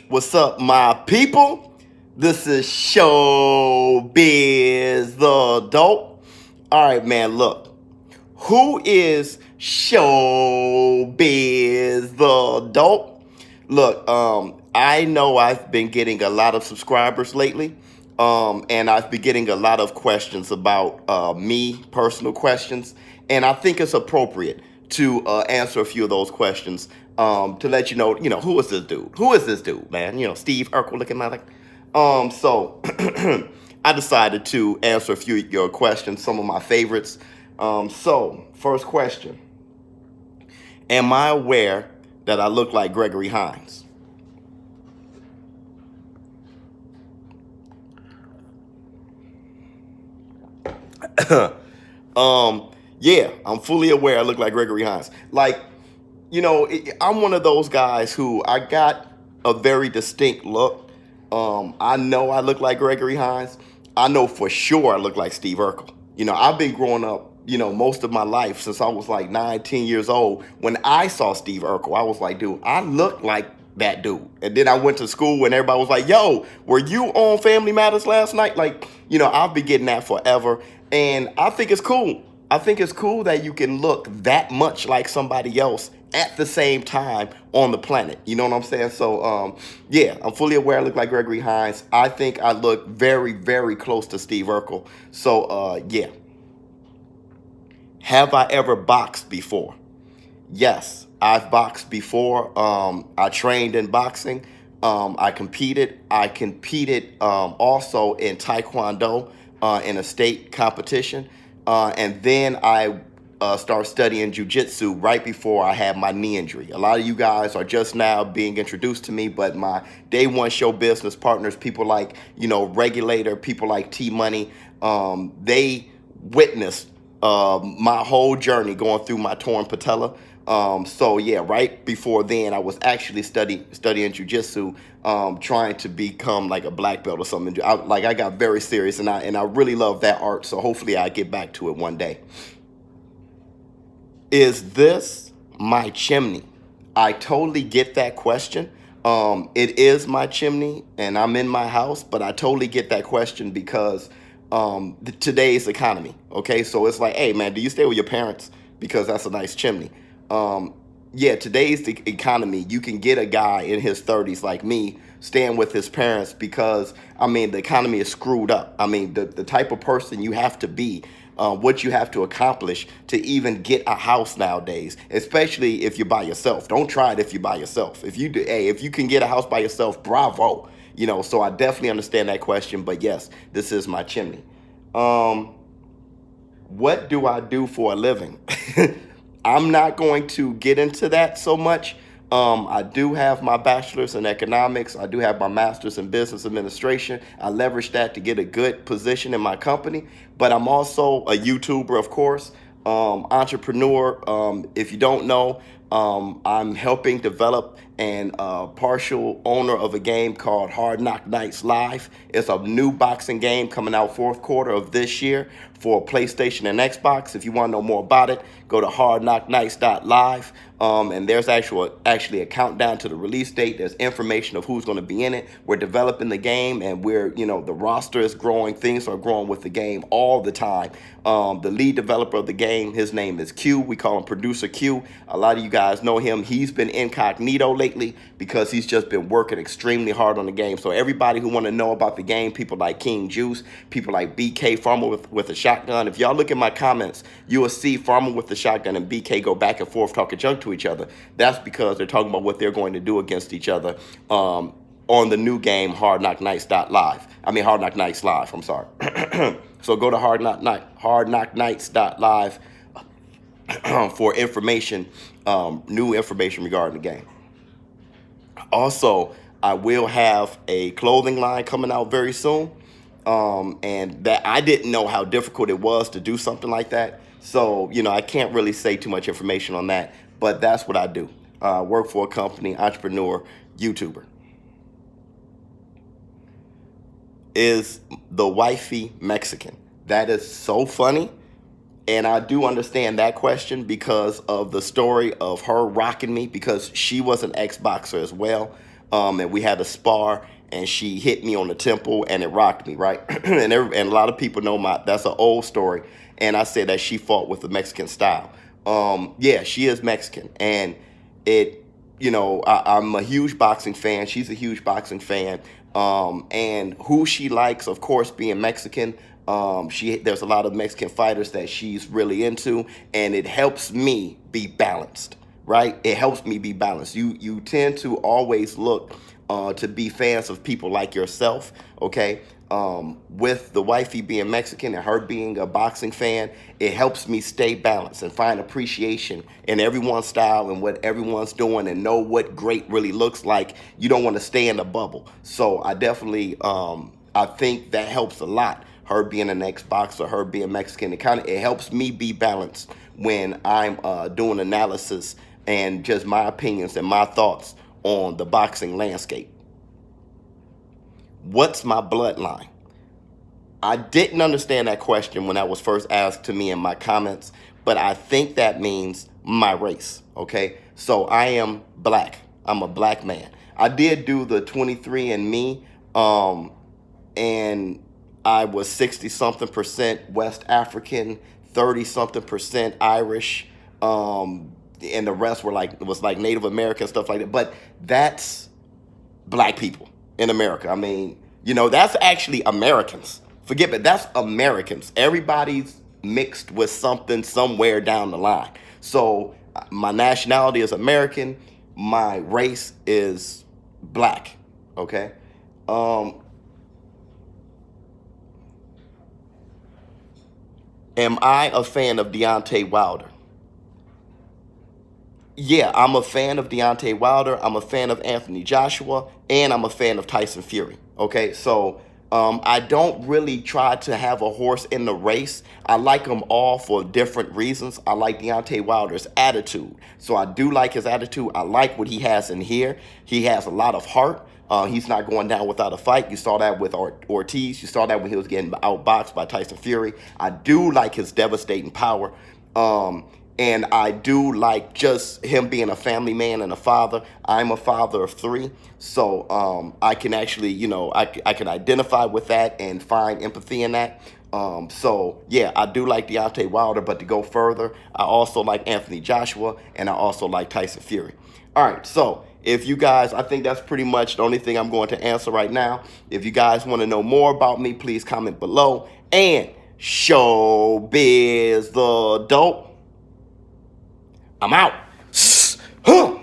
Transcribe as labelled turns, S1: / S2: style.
S1: What's up, my people? This is SHOWBIZZ the Adult. All right, man, look. Who is SHOWBIZZ the Adult? Look, I know I've been getting a lot of subscribers lately, and I've been getting a lot of questions about me, personal questions, and I think it's appropriate to answer a few of those questions to let you know, who is this dude? Who is this dude, man? You know, Steve Urkel looking like. So I decided to answer a few of your questions, some of my favorites. So, first question. Am I aware that I look like Gregory Hines? Yeah, I'm fully aware I look like Gregory Hines. Like, you know, I'm one of those guys who I got a very distinct look. I know I look like Gregory Hines. I know for sure I look like Steve Urkel. You know, I've been growing up, you know, most of my life since I was like 19 years old. When I saw Steve Urkel, I was like, dude, I look like that dude. And then I went to school and everybody was like, yo, were you on Family Matters last night? Like, you know, I've been getting that forever. And I think it's cool. I think it's cool that you can look that much like somebody else at the same time on the planet. You know what I'm saying? So, yeah, I'm fully aware I look like Gregory Hines. I think I look very, very close to Steve Urkel. So, yeah. Have I ever boxed before? Yes, I've boxed before. I trained in boxing. I competed. I competed also in Taekwondo in a state competition. And then I started studying jiu-jitsu right before I had my knee injury. A lot of you guys are just now being introduced to me, but my day one show business partners, people like, you know, Regulator, people like T-Money, they witnessed my whole journey going through my torn patella. So yeah, right before then, I was actually studying jiu-jitsu, trying to become like a black belt or something. I got very serious, and I really love that art. So hopefully I get back to it one day. Is this my chimney? I totally get that question. It is my chimney, and I'm in my house, but I totally get that question because today's economy. Okay, so it's like, hey man, do you stay with your parents because that's a nice chimney? Yeah, today's economy, you can get a guy in his 30s like me staying with his parents because, I mean, the economy is screwed up. I mean, the type of person you have to be, what you have to accomplish to even get a house nowadays, especially if you're by yourself. Don't try it if you're by yourself. If you do, hey, if you can get a house by yourself, bravo. You know, so I definitely understand that question, but yes, this is my chimney. What do I do for a living? I'm not going to get into that so much. I do have my bachelor's in economics. I do have my master's in business administration. I leverage that to get a good position in my company. But I'm also a YouTuber, of course, entrepreneur. If you don't know, I'm helping develop and partial owner of a game called Hard Knock Nights Live. It's a new boxing game coming out fourth quarter of this year for PlayStation and Xbox. If you want to know more about it, go to hardknocknights.live. And there's actually a countdown to the release date. There's information of who's going to be in it. We're developing the game, and the roster is growing. Things are growing with the game all the time. The lead developer of the game, his name is Q. We call him Producer Q. A lot of you guys know him. He's been incognito lately because he's just been working extremely hard on the game. So everybody who want to know about the game, people like King Juice, people like BK Farmer with a shotgun. If y'all look at my comments, you will see Farmer with the shotgun and BK go back and forth talking junk to each other. That's because they're talking about what they're going to do against each other on the new game, Hard Knock Nights Live. I mean, Hard Knock Nights Live, I'm sorry. So go to hardknocknights.live for information, new information regarding the game. Also, I will have a clothing line coming out very soon. And that I didn't know how difficult it was to do something like that. So, you know, I can't really say too much information on that, but that's what I do. Work for a company, entrepreneur, YouTuber. Is the wifey Mexican? That is so funny. And I do understand that question because of the story of her rocking me, because she was an ex-boxer as well. and we had a spar, and she hit me on the temple, and it rocked me, right? And a lot of people know that's an old story, and I said that she fought with the Mexican style. Yeah, she is Mexican, and it, I'm a huge boxing fan. She's a huge boxing fan. And who she likes, of course, being Mexican. There's a lot of Mexican fighters that she's really into, and it helps me be balanced, right? It helps me be balanced. You tend to always look to be fans of people like yourself, okay? With the wifey being Mexican and her being a boxing fan, it helps me stay balanced and find appreciation in everyone's style and what everyone's doing, and know what great really looks like. You don't want to stay in a bubble. So I definitely, I think that helps a lot. Her being an ex-boxer, her being Mexican, it helps me be balanced when I'm doing analysis and just my opinions and my thoughts on the boxing landscape. What's my bloodline? I didn't understand that question when that was first asked to me in my comments, but I think that means my race, okay? So I am black. I'm a black man. I did do the 23andMe, and I was 60-something% West African, 30-something% Irish, and the rest was like Native American, stuff like that. But that's black people in America. I mean, that's actually Americans. Forget it, that's Americans. Everybody's mixed with something somewhere down the line. So my nationality is American. My race is black. Okay. Am I a fan of Deontay Wilder? Yeah, I'm a fan of Deontay Wilder. I'm a fan of Anthony Joshua, and I'm a fan of Tyson Fury. Okay, so I don't really try to have a horse in the race. I like them all for different reasons. I like Deontay Wilder's attitude. So I do like his attitude. I like what he has in here. He has a lot of heart. He's not going down without a fight. You saw that with Ortiz. You saw that when he was getting outboxed by Tyson Fury. I do like his devastating power. And I do like just him being a family man and a father. I'm a father of three. So I can actually, I can identify with that and find empathy in that. So yeah, I do like Deontay Wilder, but to go further, I also like Anthony Joshua, and I also like Tyson Fury. All right, so if you guys, I think that's pretty much the only thing I'm going to answer right now. If you guys want to know more about me, please comment below. And Showbiz the Adult, I'm out. Huh.